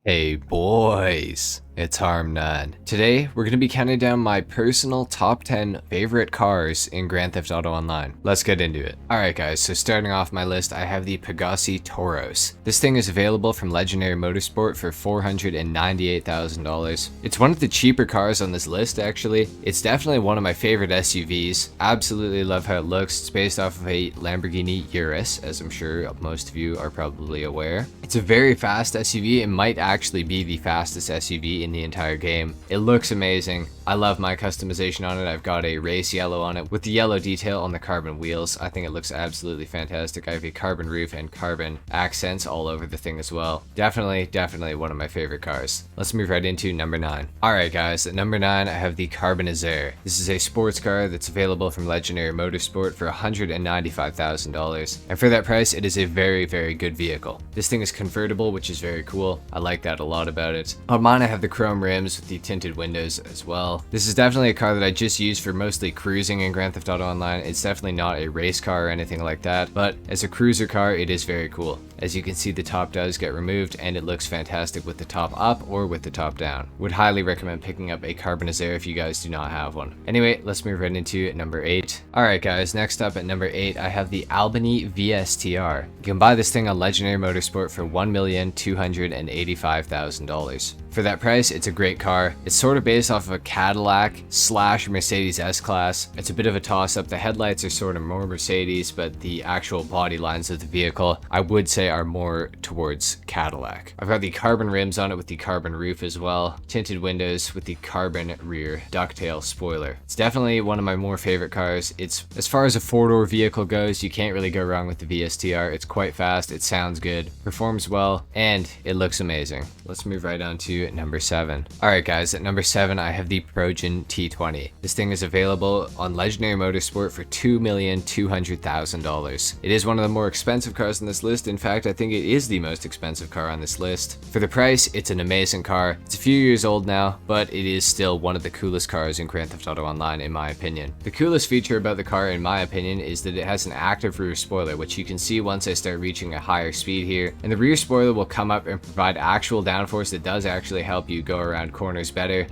Hey boys, it's HarmNone. Today, we're going to be counting down my personal top 10 favorite cars in Grand Theft Auto Online. Let's get into it. Alright guys, so starting off my list, I have the Pagani Toros. This thing is available from Legendary Motorsport for $498,000. It's one of the cheaper cars on this list actually. It's definitely one of my favorite SUVs. Absolutely love how it looks. It's based off of a Lamborghini Urus, as I'm sure most of you are probably aware. It's a very fast SUV. It might actually be the fastest SUV in the entire game. It looks amazing. I love my customization on it. I've got a race yellow on it with the yellow detail on the carbon wheels. I think it looks absolutely fantastic. I have a carbon roof and carbon accents all over the thing as well. Definitely one of my favorite cars. Let's move right into number 9. Alright guys, at number 9 I have the Carbonazer. This is a sports car that's available from Legendary Motorsport for $195,000. And for that price, it is a very good vehicle. This thing is convertible, which is very cool. I like that a lot about it. On mine I have the chrome rims with the tinted windows as well. This is definitely a car that I just use for mostly cruising in Grand Theft Auto Online. It's definitely not a race car or anything like that, but as a cruiser car it is very cool. As you can see, the top does get removed and it looks fantastic with the top up or with the top down. Would highly recommend picking up a Carbonazer if you guys do not have one. Anyway, let's move right into number 8. Alright guys, next up at number 8 I have the Albany vstr. You can buy this thing on Legendary Motorsport for $1,285,000. For that price, it's a great car. It's sort of based off of a Cadillac / Mercedes S-Class. It's a bit of a toss-up. The headlights are sort of more Mercedes, but the actual body lines of the vehicle, I would say, are more towards Cadillac. I've got the carbon rims on it with the carbon roof as well. Tinted windows with the carbon rear ducktail spoiler. It's definitely one of my more favorite cars. It's, as far as a four-door vehicle goes, you can't really go wrong with the VSTR. It's quite fast, it sounds good, performs well, and it looks amazing. Let's move right on to number 7. Alright guys, at number 7 I have the Pagani T20. This thing is available on Legendary Motorsport for $2,200,000. It is one of the more expensive cars on this list. In fact, I think it is the most expensive car on this list. For the price, it's an amazing car. It's a few years old now, but it is still one of the coolest cars in Grand Theft Auto Online in my opinion. The coolest feature about the car in my opinion is that it has an active rear spoiler, which you can see once I start reaching a higher speed here. And the rear spoiler will come up and provide actual downforce that does actually help you go around corners better.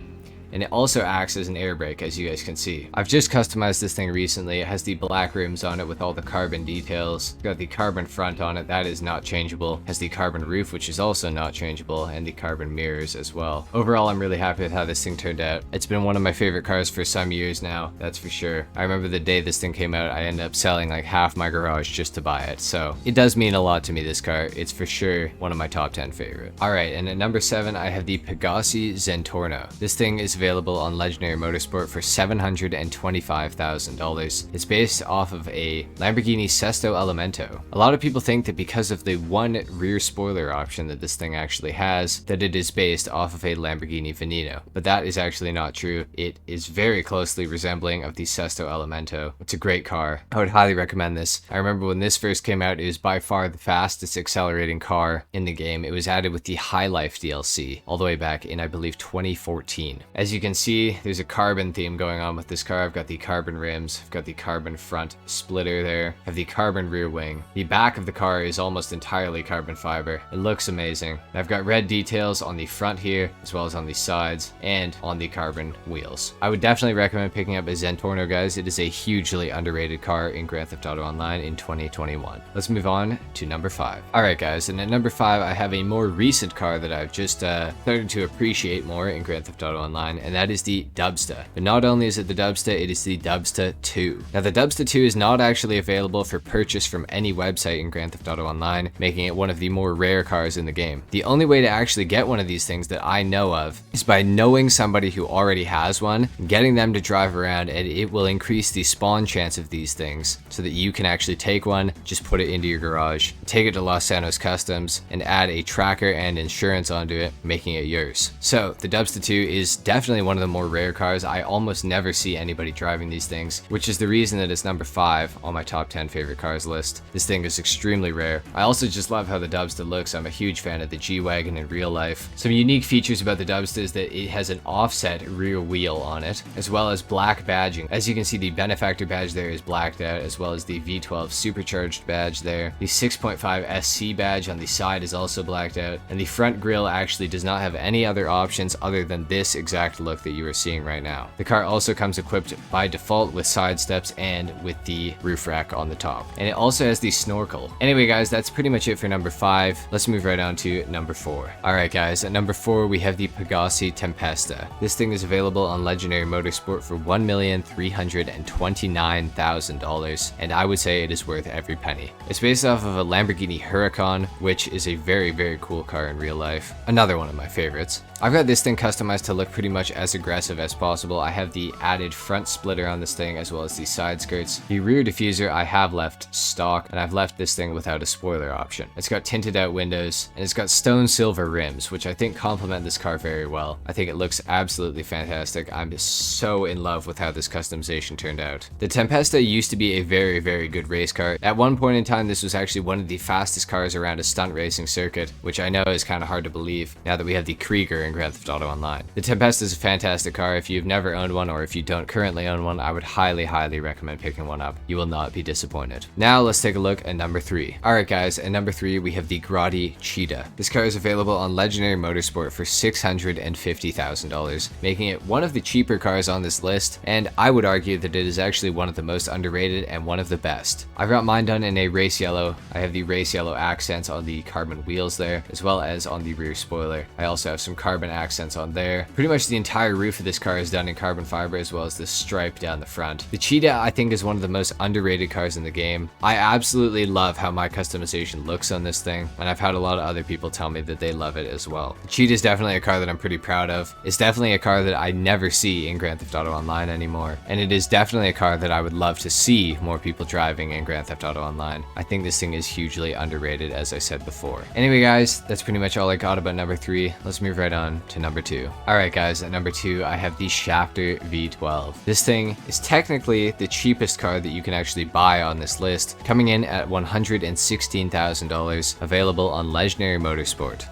And it also acts as an air brake, as you guys can see. I've just customized this thing recently. It has the black rims on it with all the carbon details. It's got the carbon front on it, that is not changeable. It has the carbon roof, which is also not changeable, and the carbon mirrors as well. Overall, I'm really happy with how this thing turned out. It's been one of my favorite cars for some years now, that's for sure. I remember the day this thing came out, I ended up selling like half my garage just to buy it. So it does mean a lot to me, this car. It's for sure one of my top 10 favorite. Alright, and at number 7, I have the Pagani Zentorno. This thing is available on Legendary Motorsport for $725,000. It's based off of a Lamborghini Sesto Elemento. A lot of people think that because of the one rear spoiler option that this thing actually has, that it is based off of a Lamborghini Veneno, but that is actually not true. It is very closely resembling of the Sesto Elemento. It's a great car. I would highly recommend this. I remember when this first came out, it was by far the fastest accelerating car in the game. It was added with the High Life DLC all the way back in, I believe, 2014. As you can see, there's a carbon theme going on with this car. I've got the carbon rims, I've got the carbon front splitter there, I have the carbon rear wing. The back of the car is almost entirely carbon fiber. It looks amazing. I've got red details on the front here, as well as on the sides, and on the carbon wheels. I would definitely recommend picking up a Zentorno, guys. It is a hugely underrated car in Grand Theft Auto Online in 2021. Let's move on to number 5. Alright guys, and at number 5 I have a more recent car that I've just started to appreciate more in Grand Theft Auto Online, and that is the Dubsta. But not only is it the Dubsta, it is the Dubsta 2. Now the Dubsta 2 is not actually available for purchase from any website in Grand Theft Auto Online, making it one of the more rare cars in the game. The only way to actually get one of these things that I know of is by knowing somebody who already has one, getting them to drive around, and it will increase the spawn chance of these things so that you can actually take one, just put it into your garage, take it to Los Santos Customs, and add a tracker and insurance onto it, making it yours. So the Dubsta 2 is definitely definitely one of the more rare cars. I almost never see anybody driving these things, which is the reason that it's number 5 on my top 10 favorite cars list. This thing is extremely rare. I also just love how the Dubsta looks. I'm a huge fan of the G-Wagon in real life. Some unique features about the Dubsta is that it has an offset rear wheel on it, as well as black badging. As you can see, the benefactor badge there is blacked out, as well as the V12 supercharged badge there. The 6.5 SC badge on the side is also blacked out, and the front grille actually does not have any other options other than this exact look that you are seeing right now. The car also comes equipped by default with side steps and with the roof rack on the top, and it also has the snorkel. Anyway guys, that's pretty much it for number 5. Let's move right on to number 4. Alright guys, at number 4 we have the Pagani Tempest. This thing is available on Legendary Motorsport for $1,329,000, and I would say it is worth every penny. It's based off of a Lamborghini Huracan, which is a very cool car in real life. Another one of my favorites. I've got this thing customized to look pretty much as aggressive as possible. I have the added front splitter on this thing, as well as the side skirts. The rear diffuser I have left stock, and I've left this thing without a spoiler option. It's got tinted out windows, and it's got stone silver rims, which I think complement this car very well. I think it looks absolutely fantastic. I'm just so in love with how this customization turned out. The Tempesta used to be a very good race car. At one point in time, this was actually one of the fastest cars around a stunt racing circuit, which I know is kind of hard to believe now that we have the Krieger in Grand Theft Auto Online. The Tempest is a fantastic car. If you've never owned one, or if you don't currently own one, I would highly recommend picking one up. You will not be disappointed. Now let's take a look at number 3. Alright guys, at number 3 we have the Grotty Cheetah. This car is available on Legendary Motorsport for $650,000, making it one of the cheaper cars on this list, and I would argue that it is actually one of the most underrated and one of the best. I've got mine done in a race yellow. I have the race yellow accents on the carbon wheels there, as well as on the rear spoiler. I also have some carbon accents on there. Pretty much the entire roof of this car is done in carbon fiber, as well as the stripe down the front. The Cheetah I think is one of the most underrated cars in the game. I absolutely love how my customization looks on this thing, and I've had a lot of other people tell me that they love it as well. The Cheetah is definitely a car that I'm pretty proud of. It's definitely a car that I never see in Grand Theft Auto Online anymore, and it is definitely a car that I would love to see more people driving in Grand Theft Auto Online. I think this thing is hugely underrated, as I said before. Anyway guys, that's pretty much all I got about number 3. Let's move right on to number 2. Alright guys, at number 2 I have the Schafter V12. This thing is technically the cheapest car that you can actually buy on this list, coming in at $116,000, available on Legendary Motorsport.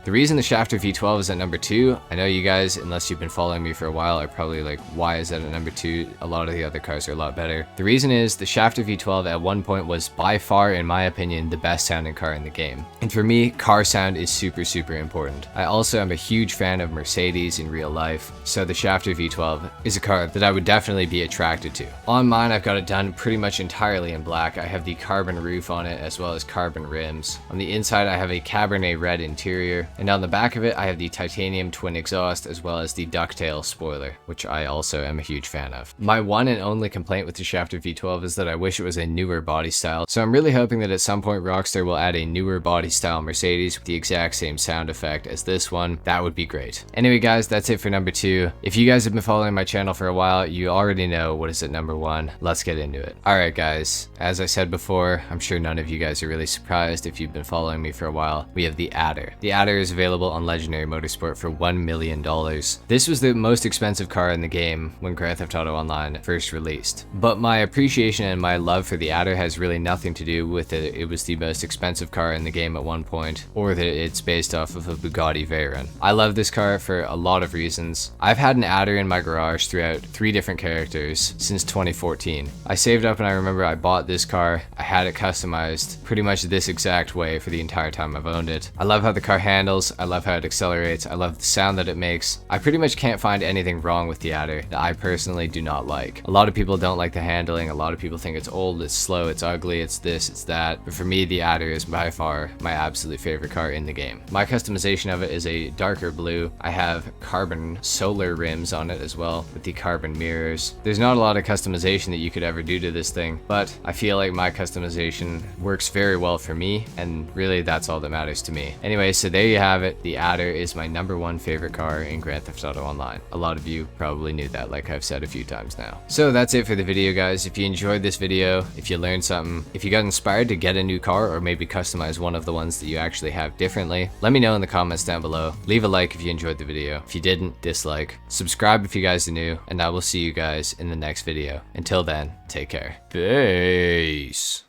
The reason the Schafter V12 is at number 2, I know you guys, unless you've been following me for a while, are probably like, why is that at number 2? A lot of the other cars are a lot better. The reason is the Schafter V12 at one point was by far, in my opinion, the best sounding car in the game. And for me, car sound is super important. I also am a huge fan of Mercedes in real life, so the Schafter V12 is a car that I would definitely be attracted to. On mine, I've got it done pretty much entirely in black. I have the carbon roof on it, as well as carbon rims. On the inside, I have a Cabernet red interior, and on the back of it, I have the titanium twin exhaust, as well as the ducktail spoiler, which I also am a huge fan of. My one and only complaint with the Schafter V12 is that I wish it was a newer body style, so I'm really hoping that at some point Rockstar will add a newer body style Mercedes with the exact same sound effect as this one. That would be great. Anyway guys, that's it for number 2. If you guys have been following my channel for a while, you already know what is at number 1. Let's get into it. Alright guys, as I said before, I'm sure none of you guys are really surprised if you've been following me for a while. We have the Adder. The Adder is available on Legendary Motorsport for $1 million. This was the most expensive car in the game when Grand Theft Auto Online first released. But my appreciation and my love for the Adder has really nothing to do with it was the most expensive car in the game at one point, or that it's based off of a Bugatti Veyron. I love this car for a lot of reasons. I've had an Adder in my garage throughout 3 different characters since 2014. I saved up and I remember I bought this car. I had it customized pretty much this exact way for the entire time I've owned it. I love how the car handles, I love how it accelerates, I love the sound that it makes. I pretty much can't find anything wrong with the Adder that I personally do not like. A lot of people don't like the handling, a lot of people think it's old, it's slow, it's ugly, it's this, it's that, but for me the Adder is by far my absolute favorite car in the game. My customization of it is a darker blue. I have carbon solar rims on it as well with the carbon mirrors. There's not a lot of customization that you could ever do to this thing, but I feel like my customization works very well for me, and really that's all that matters to me. Anyway, so there you have it. The Adder is my number 1 favorite car in Grand Theft Auto Online. A lot of you probably knew that, like I've said a few times now. So that's it for the video guys. If you enjoyed this video, if you learned something, if you got inspired to get a new car or maybe customize one of the ones that you actually have differently, let me know in the comments down below. Leave a like like if you enjoyed the video. If you didn't, dislike. Subscribe if you guys are new, and I will see you guys in the next video. Until then, take care. Peace.